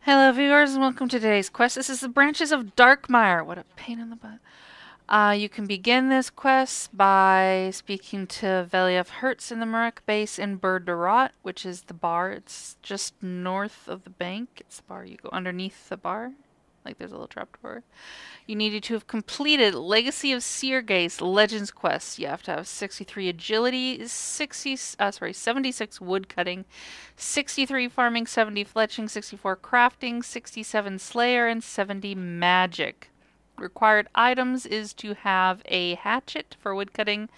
Hello viewers and welcome to today's quest. This is the Branches of Darkmeyer. What a pain in the butt. You can begin this quest by speaking to Veliev Hertz in the Marek base in Berderot, which is the bar. It's just north of the bank. It's the bar. You go underneath the bar. Like there's a little trapdoor. You needed to have completed Legacy of Seergaze Legends quest. You have to have 63 agility, 76 woodcutting, 63 farming, 70 fletching, 64 crafting, 67 slayer, and 70 magic. Required items is to have a hatchet for woodcutting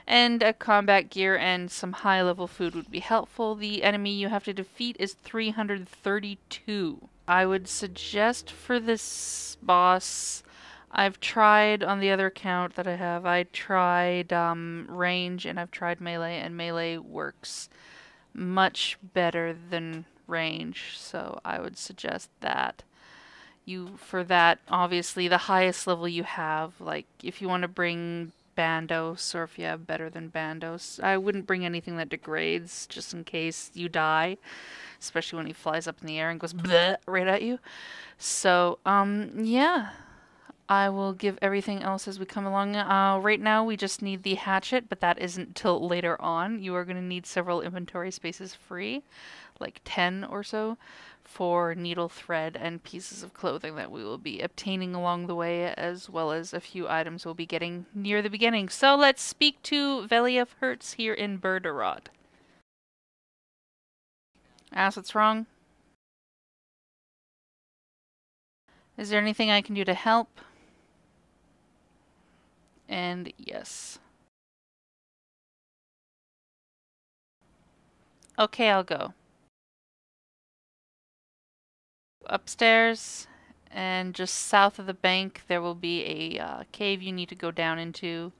and a combat gear, and some high level food would be helpful. The enemy you have to defeat is 332. I would suggest for this boss, I've tried on the other account that I tried range and I've tried melee, and melee works much better than range, so I would suggest that. For that, obviously the highest level you have, like if you want to bring Bandos, or if you have better than Bandos, I wouldn't bring anything that degrades just in case you die, especially when he flies up in the air and goes bleh right at you. So, yeah. I will give everything else as we come along. Right now we just need the hatchet, but that isn't till later on. You are going to need several inventory spaces free, like 10 or so, for needle thread and pieces of clothing that we will be obtaining along the way, as well as a few items we'll be getting near the beginning. So let's speak to Veliev Hertz here in Berderot. Ask what's wrong. Is there anything I can do to help? And yes. Okay, I'll go. Upstairs, and just south of the bank there will be a cave you need to go down into.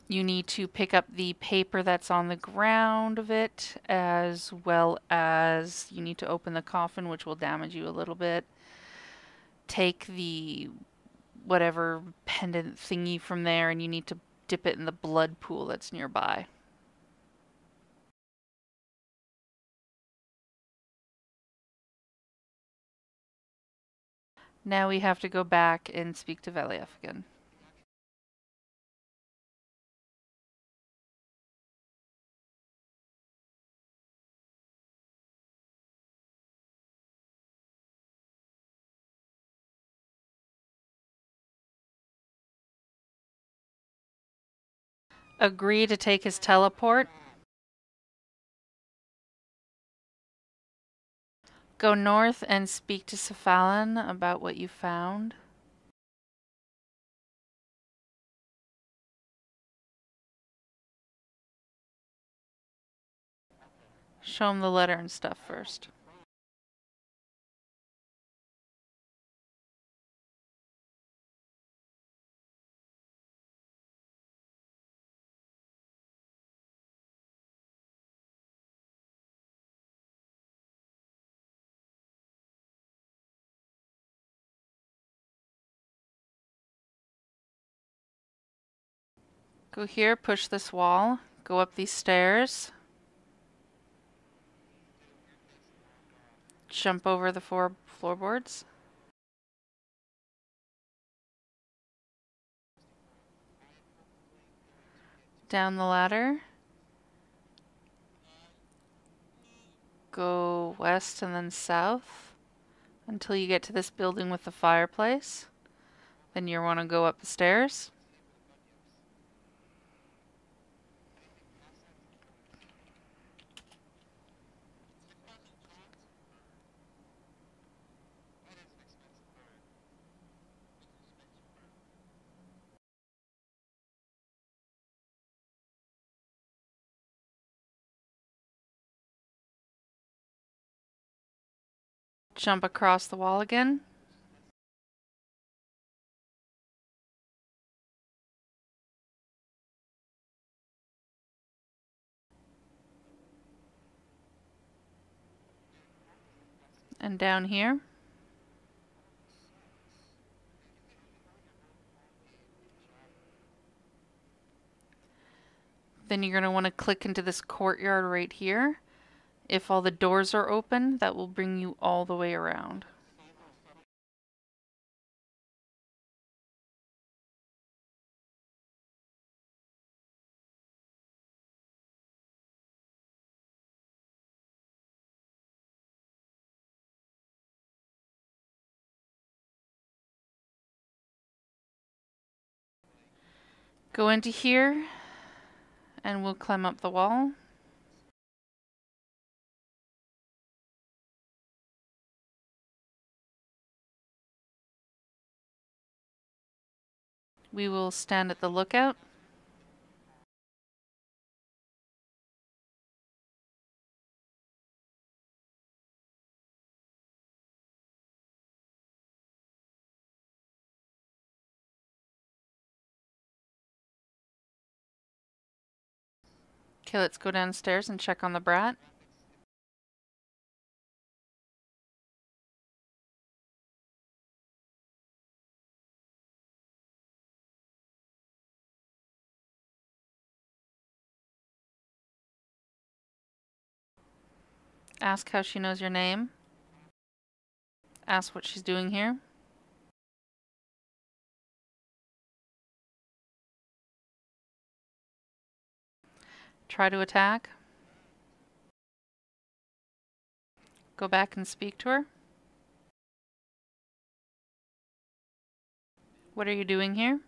You need to pick up the paper that's on the ground of it, as well as you need to open the coffin, which will damage you a little bit. Take the whatever pendant thingy from there, and you need to dip it in the blood pool that's nearby. Now we have to go back and speak to Veliev again. Agree to take his teleport. Go north and speak to Cephalon about what you found. Show him the letter and stuff first. Go here, push this wall, go up these stairs, jump over the 4 floorboards. Down the ladder. Go west and then south until you get to this building with the fireplace. Then you want to go up the stairs. Jump across the wall again. And down here. Then you're going to want to click into this courtyard right here. If all the doors are open, that will bring you all the way around. Go into here, and we'll climb up the wall. We will stand at the lookout. Okay, let's go downstairs and check on the brat. Ask how she knows your name. Ask what she's doing here. Try to attack. Go back and speak to her. What are you doing here?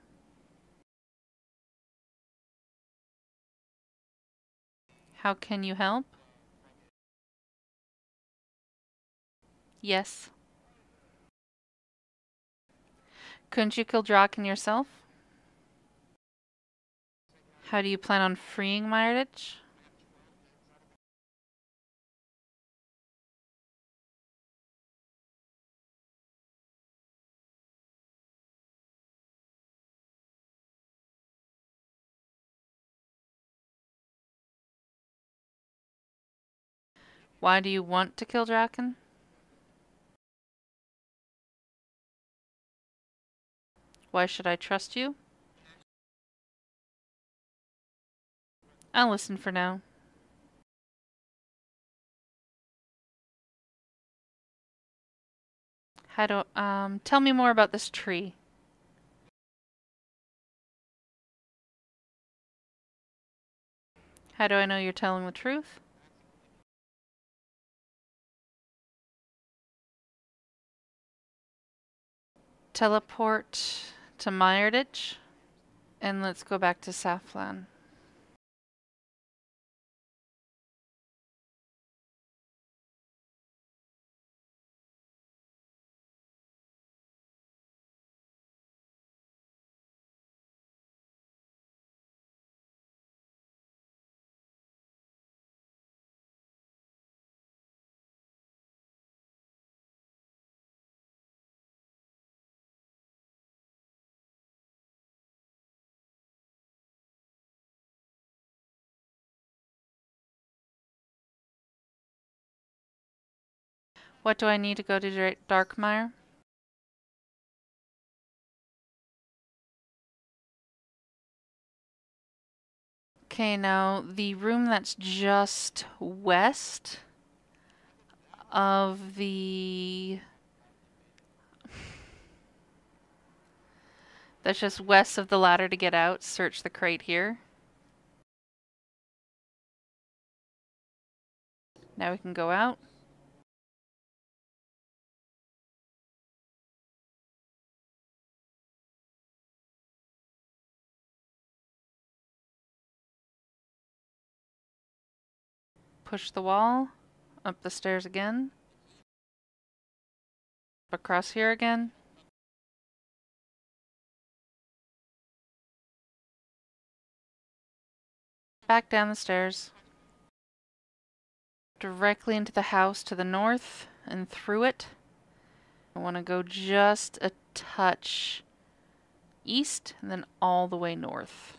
How can you help? Yes. Couldn't you kill Drakan yourself? How do you plan on freeing Meyerditch? Why do you want to kill Drakan? Why should I trust you? I'll listen for now. How do, tell me more about this tree. How do I know you're telling the truth? Teleport to Meyerditch, and let's go back to Saflan. What do I need to go to Darkmeyer? Okay, now the room that's just west of the... That's just west of the ladder to get out. Search the crate here. Now we can go out. Push the wall. Up the stairs again. Across here again. Back down the stairs. Directly into the house to the north and through it. I want to go just a touch east and then all the way north.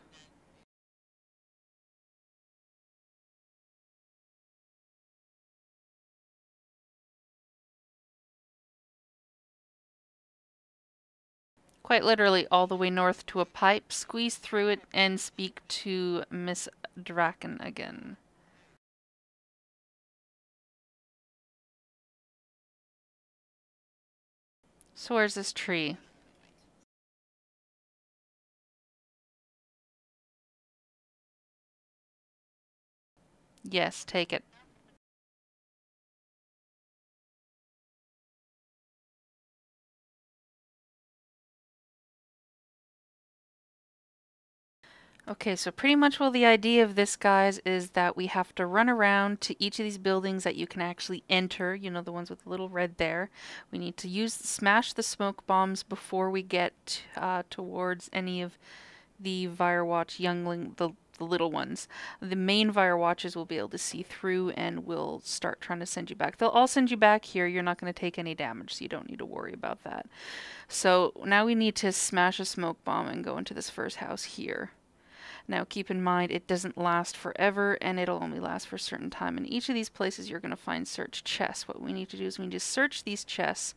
Quite literally all the way north to a pipe, squeeze through it, and speak to Miss Drakan again. So where's this tree? Yes, take it. Okay, so pretty much well the idea of this, guys, is that we have to run around to each of these buildings that you can actually enter, you know, the ones with the little red there. We need to smash the smoke bombs before we get towards any of the Firewatch youngling, the little ones. The main Firewatches will be able to see through and will start trying to send you back. They'll all send you back here. You're not going to take any damage, so you don't need to worry about that. So now we need to smash a smoke bomb and go into this first house here. Now keep in mind it doesn't last forever and it'll only last for a certain time. In each of these places you're going to find search chests. What we need to do is we need to search these chests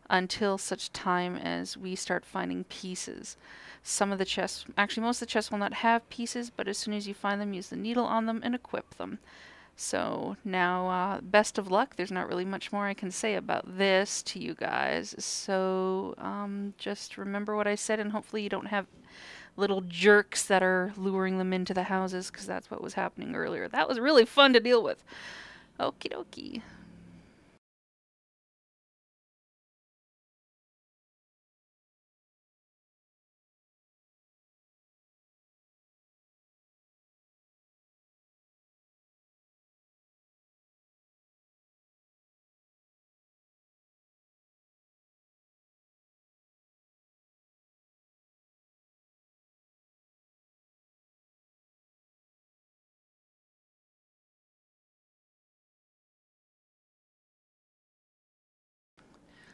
until such time as we start finding pieces. Some of the chests, actually most of the chests will not have pieces, but as soon as you find them, use the needle on them and equip them. So now, best of luck. There's not really much more I can say about this to you guys. So just remember what I said, and hopefully you don't have little jerks that are luring them into the houses, because that's what was happening earlier. That was really fun to deal with. Okie dokie.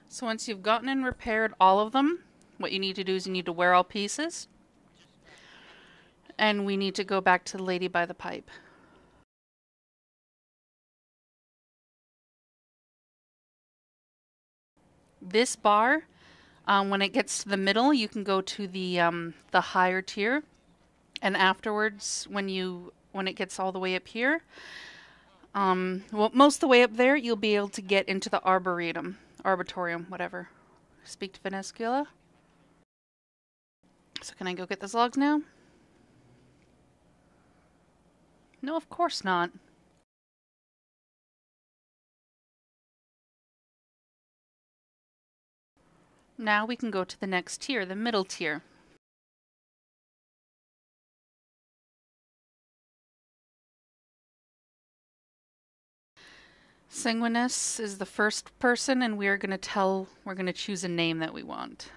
So once you've gotten and repaired all of them, what you need to do is you need to wear all pieces. And we need to go back to the lady by the pipe. This bar, when it gets to the middle, you can go to the higher tier. And afterwards, when it gets all the way up here, well, most of the way up there, you'll be able to get into the arboretum. Arboretum, whatever. Speak to Venescula. So can I go get those logs now? No, of course not. Now we can go to the next tier, the middle tier. Sanguinus is the first person, and we're going to choose a name that we want.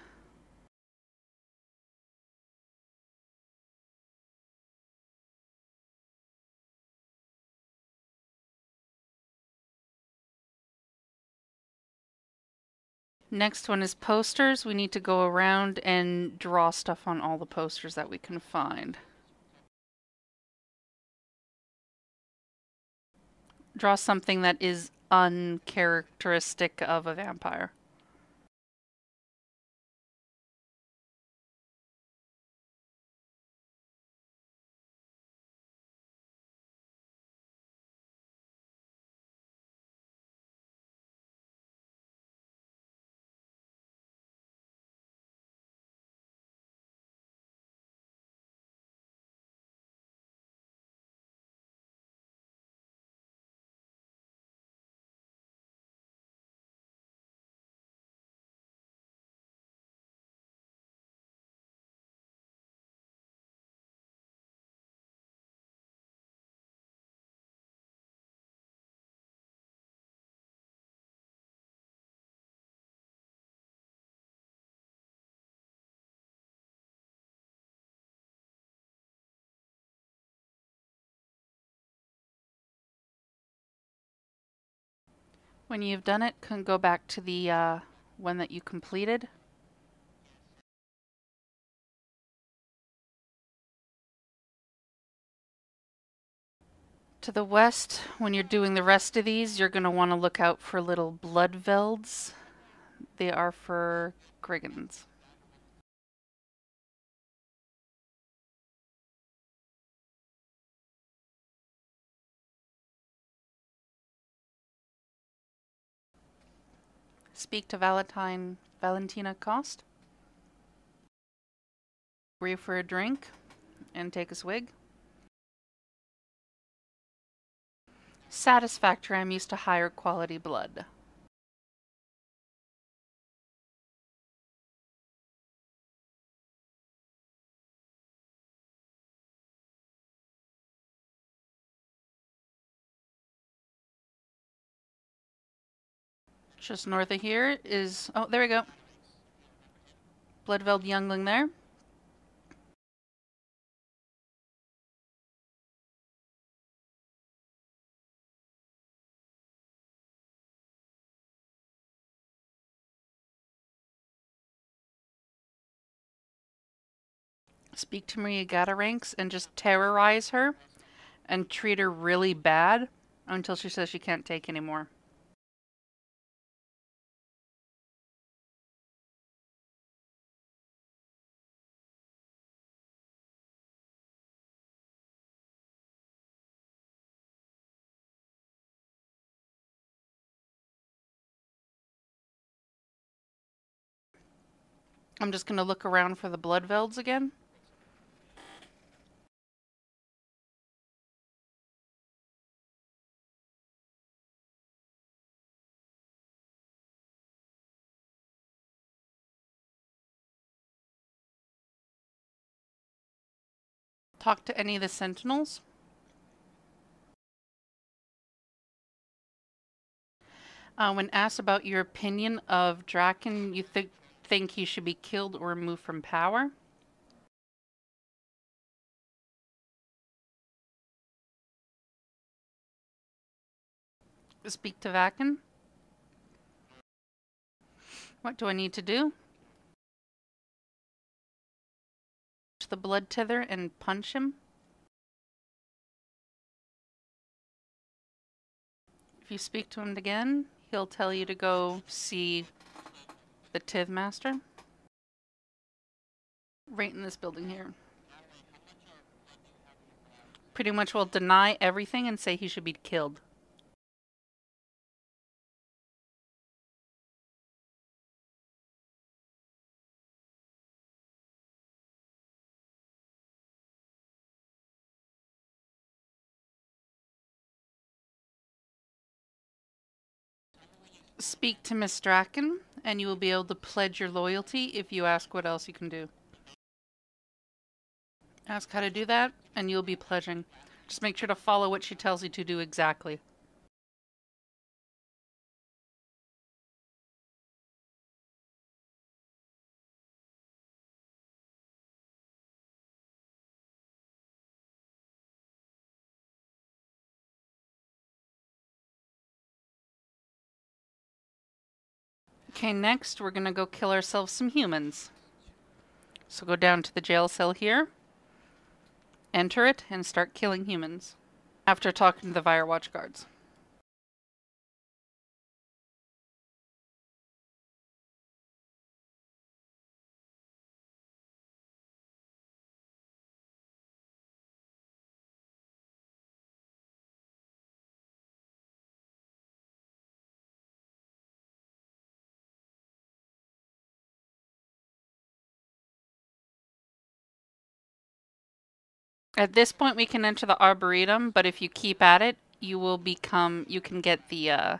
Next one is posters. We need to go around and draw stuff on all the posters that we can find. Draw something that is uncharacteristic of a vampire. When you've done it, can go back to the one that you completed. To the west, when you're doing the rest of these, you're going to want to look out for little blood velds. They are for Griggins. Speak to Valentine Valentina Cost. Agree for a drink and take a swig. Satisfactory. I'm used to higher quality blood. Just north of here is... Oh, there we go. Bloodveld youngling there. Speak to Maria Gata ranks and just terrorize her and treat her really bad until she says she can't take anymore. I'm just going to look around for the Bloodvelds again. Talk to any of the Sentinels. When asked about your opinion of Drakan, you think he should be killed or removed from power? Speak to Vakan. What do I need to do? The blood tether and punch him. If you speak to him again, he'll tell you to go see the Tith Master. Right in this building here. Pretty much will deny everything and say he should be killed. Speak to Miss Drakan, and you will be able to pledge your loyalty if you ask what else you can do. Ask how to do that, and you'll be pledging. Just make sure to follow what she tells you to do exactly. Okay, next we're gonna go kill ourselves some humans. So go down to the jail cell here, enter it, and start killing humans. After talking to the Firewatch guards. At this point we can enter the arboretum, but if you keep at it, you can get the, a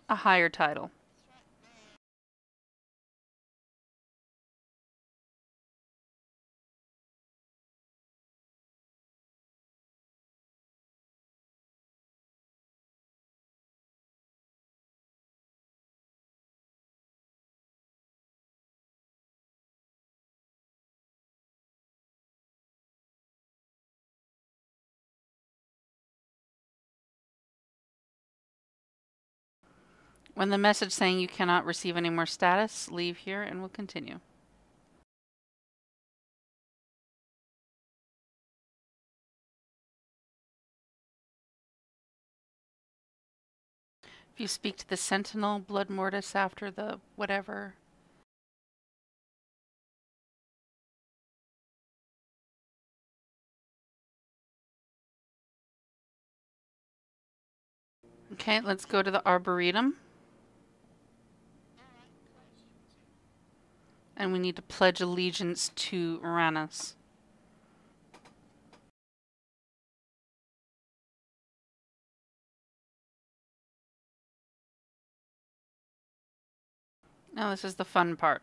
higher title. When the message saying you cannot receive any more status, leave here and we'll continue. If you speak to the Sentinel, Blood Mortis after the whatever. Okay, let's go to the arboretum. And we need to pledge allegiance to Uranus. Now this is the fun part.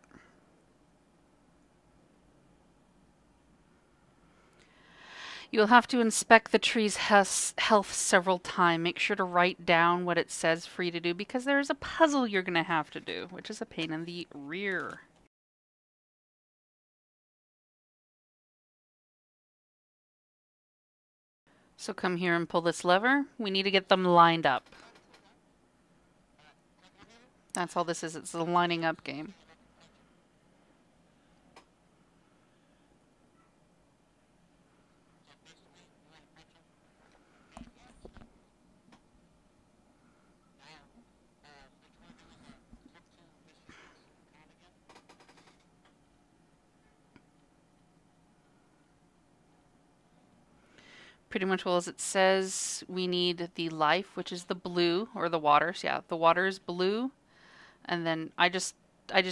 You will have to inspect the tree's health several times. Make sure to write down what it says for you to do, because there is a puzzle you're going to have to do, which is a pain in the rear. So come here and pull this lever. We need to get them lined up. That's all this is. It's a lining up game. Pretty much well as it says, we need the life, which is the blue, or the water. So yeah, the water is blue, and then I just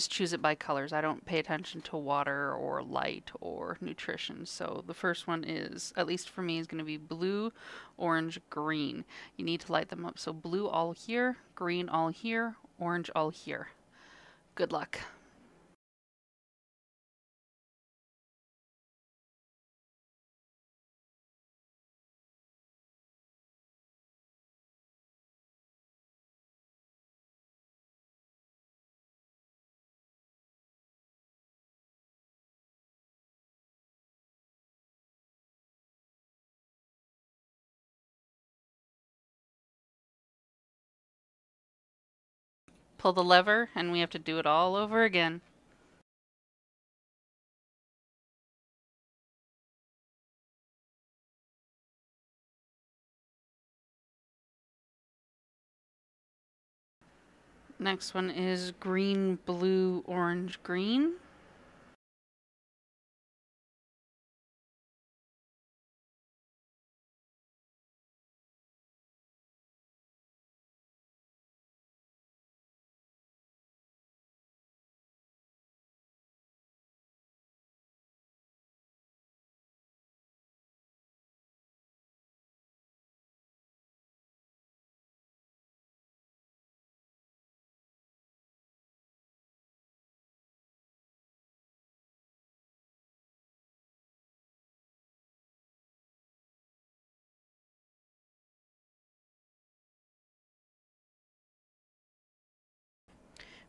choose it by colors. I don't pay attention to water or light or nutrition. So the first one is, at least for me, is going to be blue, orange, green. You need to light them up. So blue all here, green all here, orange all here. Good luck. Pull the lever, and we have to do it all over again. Next one is green, blue, orange, green.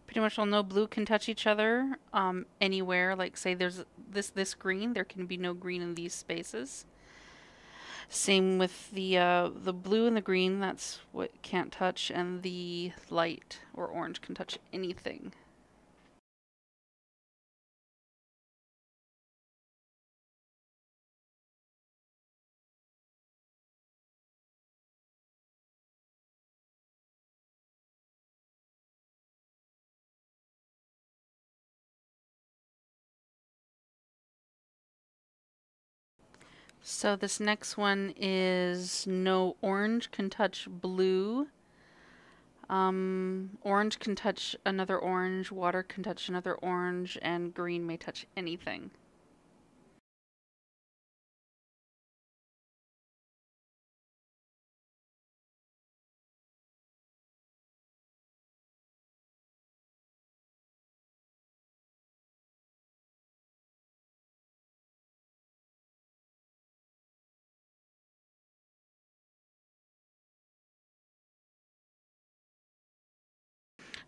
Pretty much all no blue can touch each other anywhere. Like say there's this green, there can be no green in these spaces. Same with the blue and the green, that's what can't touch, and the light or orange can touch anything. So this next one is no orange can touch blue. Orange can touch another orange, water can touch another orange, and green may touch anything.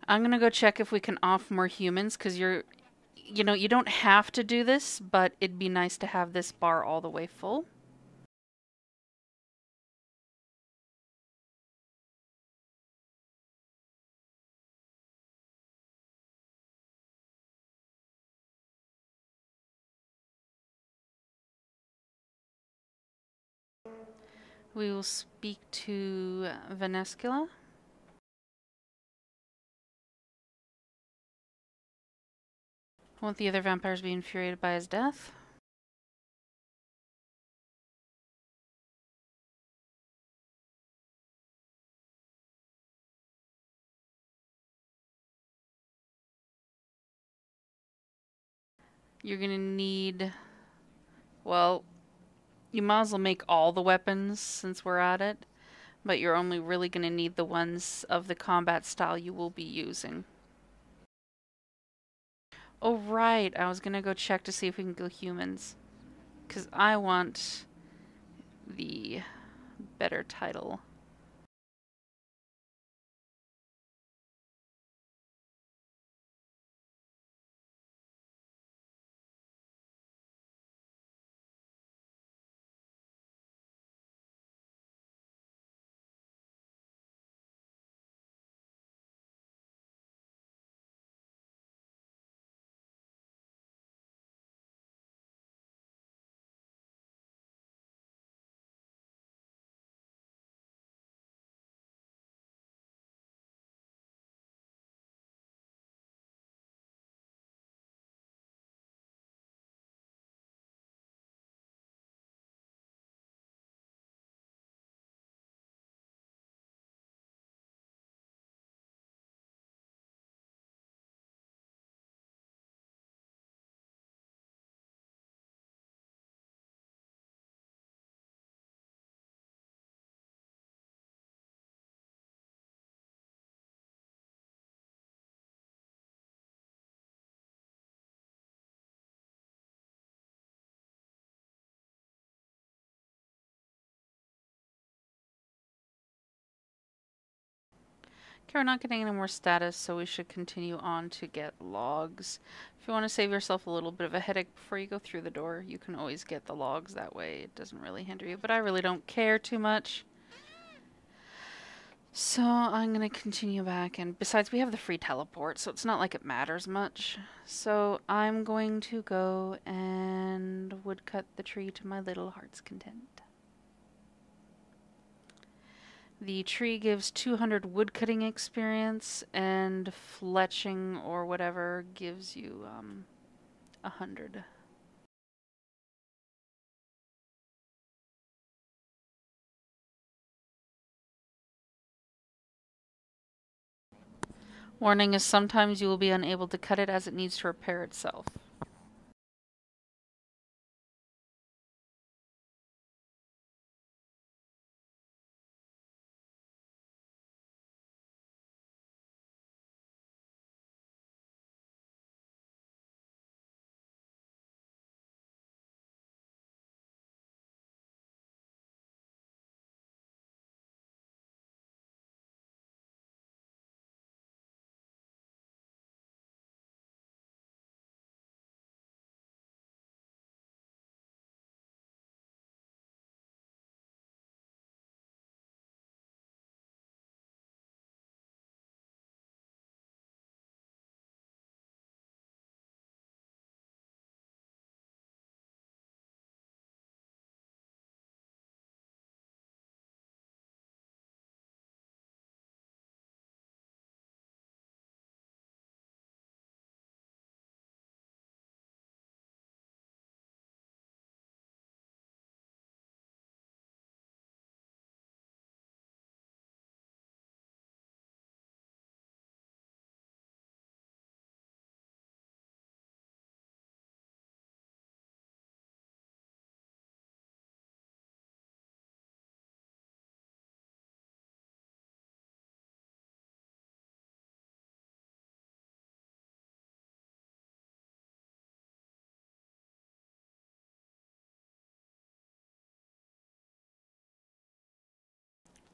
I'm gonna go check if we can off more humans, because you don't have to do this, but it'd be nice to have this bar all the way full. We will speak to Venescula. Won't the other vampires be infuriated by his death? You're gonna need, well, you might as well make all the weapons since we're at it, but you're only really gonna need the ones of the combat style you will be using. Oh right, I was gonna go check to see if we can go humans, because I want the better title. Okay, we're not getting any more status, so we should continue on to get logs. If you want to save yourself a little bit of a headache before you go through the door, you can always get the logs that way. It doesn't really hinder you, but I really don't care too much. So I'm going to continue back, and besides we have the free teleport, so it's not like it matters much. So I'm going to go and woodcut the tree to my little heart's content. The tree gives 200 woodcutting experience, and fletching or whatever gives you 100. Warning is sometimes you will be unable to cut it as it needs to repair itself.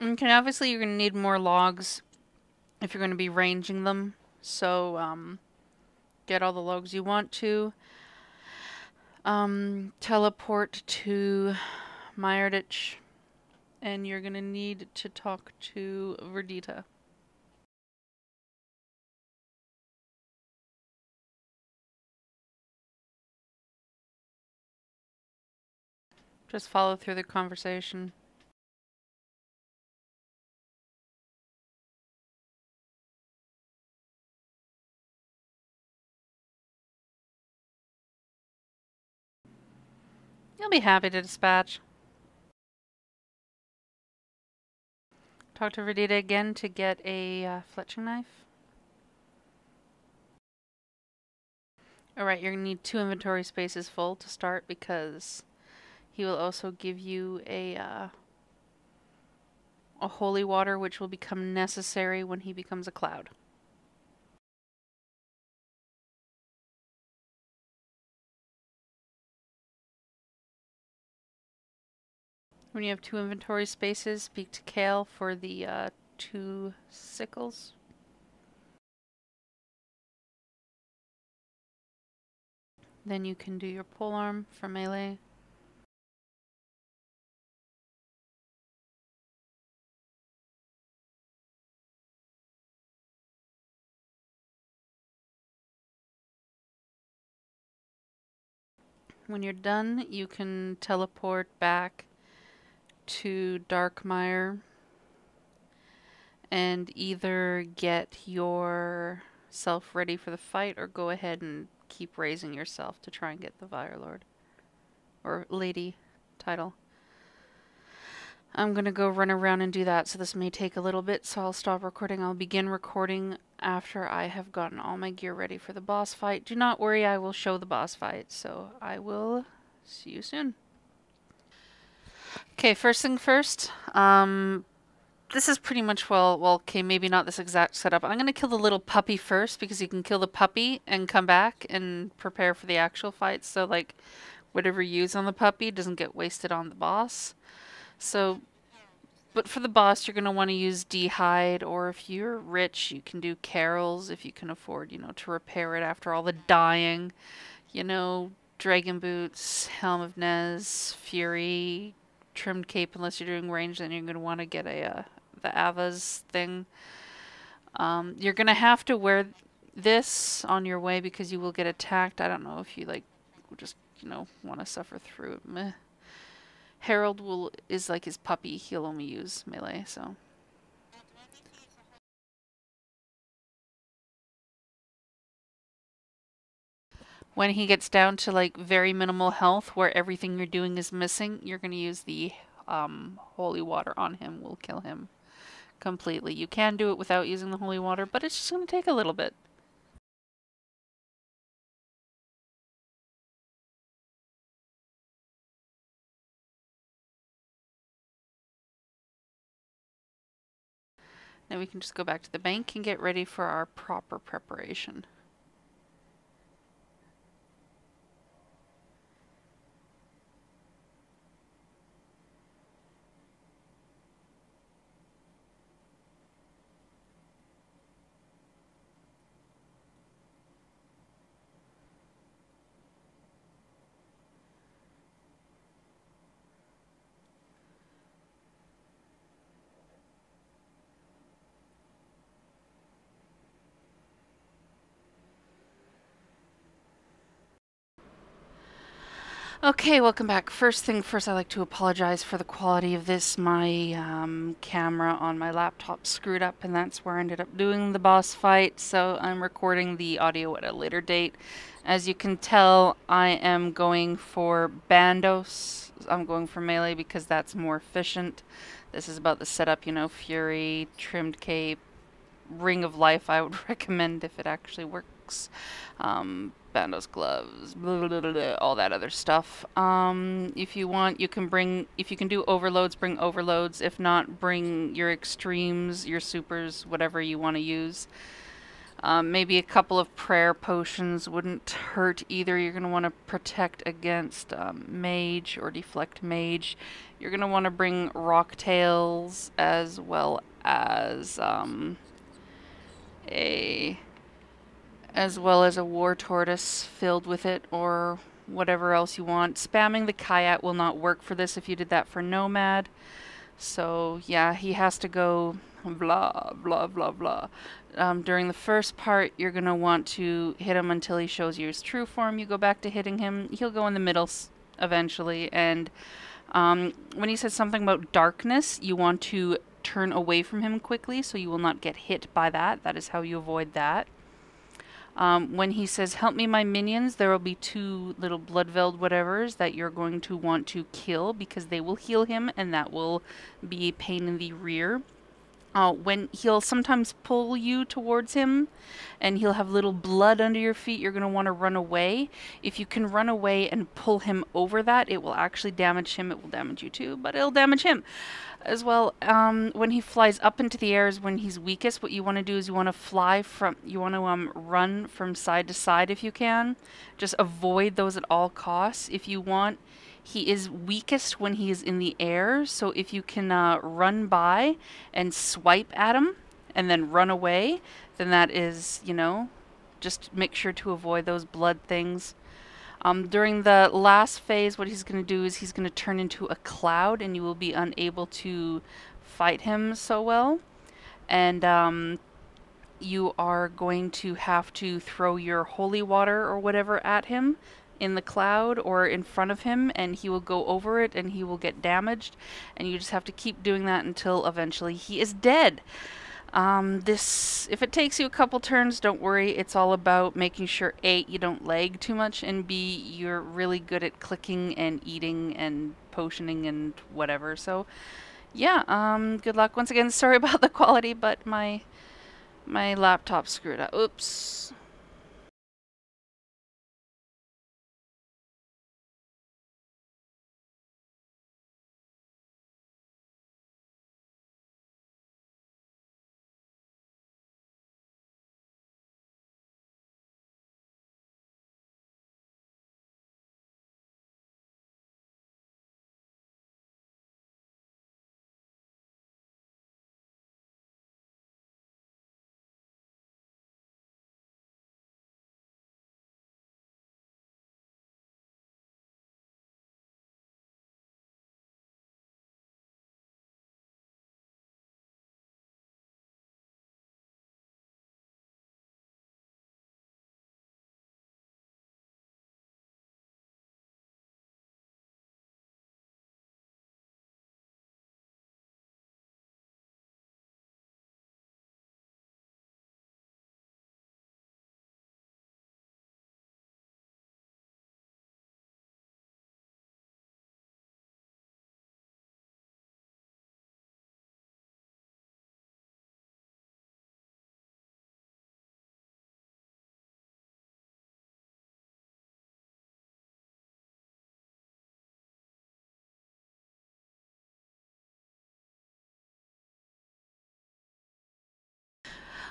Okay, obviously you're going to need more logs if you're going to be ranging them. So, get all the logs you want to. Teleport to Meyerditch, and you're going to need to talk to Verdita. Just follow through the conversation. You'll be happy to dispatch. Talk to Verdita again to get a fletching knife. Alright, you're going to need 2 inventory spaces full to start because he will also give you a holy water which will become necessary when he becomes a cloud. When you have 2 inventory spaces, speak to Kale for the 2 sickles. Then you can do your polearm for melee. When you're done, you can teleport back to Darkmeyer and either get yourself ready for the fight or go ahead and keep raising yourself to try and get the Fire Lord or Lady title. I'm gonna go run around and do that, so this may take a little bit, so I'll stop recording. I'll begin recording after I have gotten all my gear ready for the boss fight. Do not worry, I will show the boss fight, so I will see you soon. Okay, first thing first, this is pretty much, well, okay, maybe not this exact setup. I'm going to kill the little puppy first because you can kill the puppy and come back and prepare for the actual fight. So, like, whatever you use on the puppy doesn't get wasted on the boss. So, but for the boss, you're going to want to use D-Hide, or if you're rich, you can do Carol's if you can afford, you know, to repair it after all the dying. You know, Dragon Boots, Helm of Nez, Fury, Trimmed Cape, unless you're doing range, then you're going to want to get the Ava's thing. You're going to have to wear this on your way because you will get attacked. I don't know if you, like, just, you know, want to suffer through it. Meh. Harold is like his puppy. He'll only use melee, so. When he gets down to, like, very minimal health, where everything you're doing is missing, you're going to use the holy water on him. Will kill him completely. You can do it without using the holy water, but it's just going to take a little bit. Then we can just go back to the bank and get ready for our proper preparation. Okay, welcome back. First thing first, I'd like to apologize for the quality of this. My camera on my laptop screwed up, and that's where I ended up doing the boss fight, so I'm recording the audio at a later date. As you can tell, I am going for Bandos. I'm going for melee because that's more efficient. This is about the setup, you know, Fury, Trimmed Cape, Ring of Life I would recommend if it actually works. Bandos gloves, blah, blah, blah, blah, all that other stuff. If you want, you can bring, if you can do overloads, bring overloads. If not, bring your extremes, your supers, whatever you want to use. Maybe a couple of prayer potions wouldn't hurt either. You're going to want to protect against mage or deflect mage. You're going to want to bring rock tails as well as a war tortoise filled with it, or whatever else you want. Spamming the Kayat will not work for this if you did that for Nomad. So yeah, he has to go blah, blah, blah, blah. During the first part, you're going to want to hit him until he shows you his true form. You go back to hitting him. He'll go in the middle eventually. And when he says something about darkness, you want to turn away from him quickly so you will not get hit by that. That is how you avoid that. When he says, help me my minions, there will be 2 little blood-veiled whatevers that you're going to want to kill because they will heal him, and that will be a pain in the rear. When he'll sometimes pull you towards him and he'll have little blood under your feet, you're going to want to run away. If you can run away and pull him over that, it will actually damage him. It will damage you too, but it'll damage him as well. When he flies up into the air is when he's weakest. What you want to do is you want to run from side to side if you can. Just avoid those at all costs. If you want, he is weakest when he is in the air, so if you can run by and swipe at him and then run away, then that is, just make sure to avoid those blood things. During the last phase, what he's going to do is he's going to turn into a cloud and you will be unable to fight him so well. And you are going to have to throw your holy water or whatever at him in the cloud or in front of him, and he will go over it and he will get damaged, and you just have to keep doing that until eventually he is dead. If it takes you a couple turns, don't worry. It's all about making sure A, you don't lag too much, and B, you're really good at clicking and eating and potioning and whatever. So yeah, good luck. Once again, sorry about the quality, but my laptop screwed up. Oops.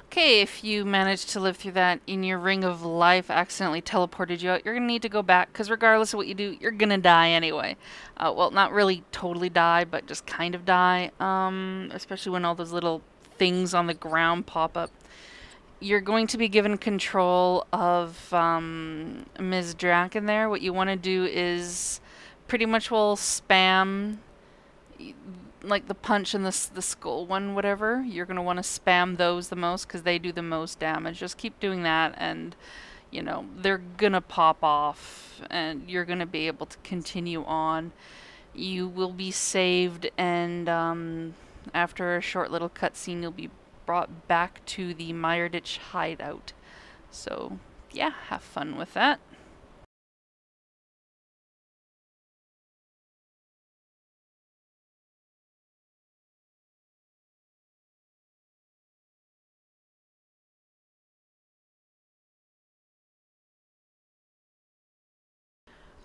Okay, if you managed to live through that in your ring of life accidentally teleported you out, you're going to need to go back, because regardless of what you do, you're going to die anyway. Well, not really totally die, but just kind of die, especially when all those little things on the ground pop up. You're going to be given control of Ms. Drakan there. What you want to do is pretty much will spam like the punch and the skull one, whatever. You're going to want to spam those the most because they do the most damage. Just keep doing that and, they're going to pop off and you're going to be able to continue on. You will be saved and after a short little cutscene, you'll be brought back to the Meyerditch hideout. So, yeah, have fun with that.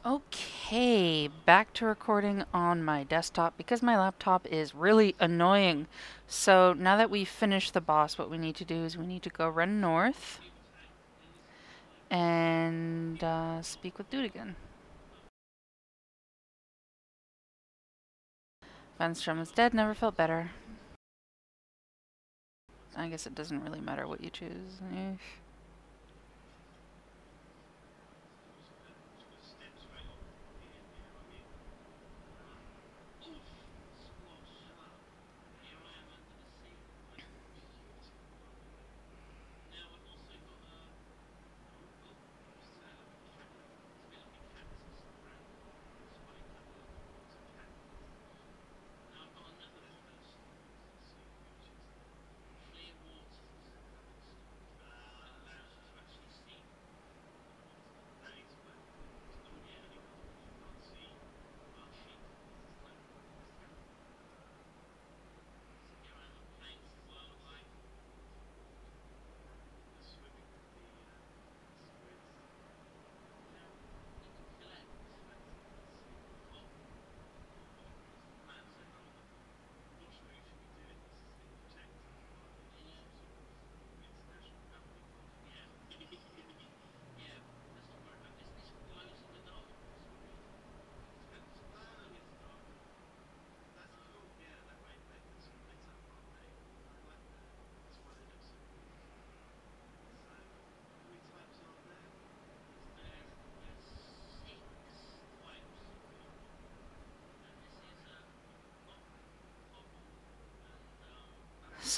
Okay, back to recording on my desktop because my laptop is really annoying. So now that we've finished the boss, what we need to do is we need to go run north and speak with Dude again. Van Strom is dead, never felt better. I guess it doesn't really matter what you choose.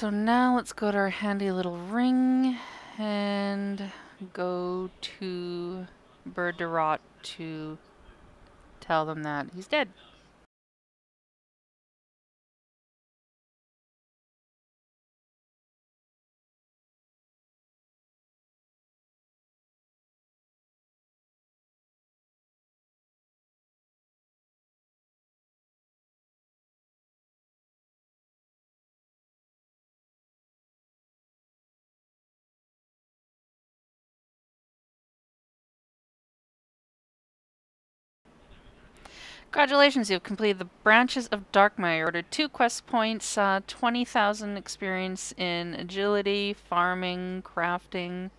So now let's go to our handy little ring and go to Bird de Rot to tell them that he's dead. Congratulations, you've completed the Branches of Darkmeyer. You ordered 2 quest points, 20,000 experience in agility, farming, crafting,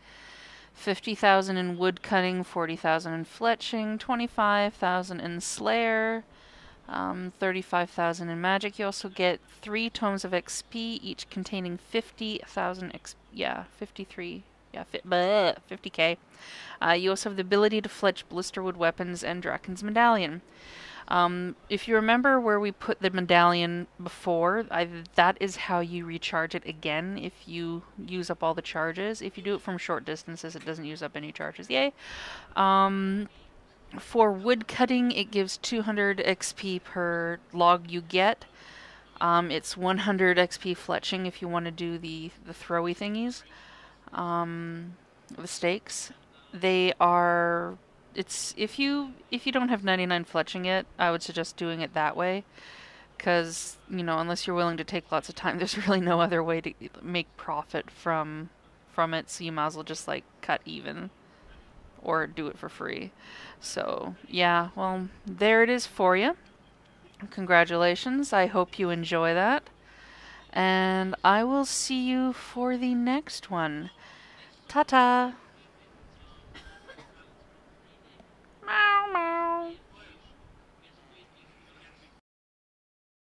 50,000 in wood cutting, 40,000 in fletching, 25,000 in slayer, 35,000 in magic. You also get 3 tomes of XP, each containing 50,000 XP. Yeah, 53. Yeah, 50k. You also have the ability to fletch blisterwood weapons and Drakan's medallion. If you remember where we put the medallion before, that is how you recharge it again if you use up all the charges. If you do it from short distances, it doesn't use up any charges. Yay! For wood cutting, it gives 200 XP per log you get. It's 100 XP fletching if you want to do the throwy thingies. The stakes. They are... It's if you don't have 99 fletching yet, I would suggest doing it that way, because unless you're willing to take lots of time, there's really no other way to make profit from it. So you might as well just like cut even, or do it for free. So yeah, well, there it is for you. Congratulations. I hope you enjoy that, and I will see you for the next one. Ta-ta.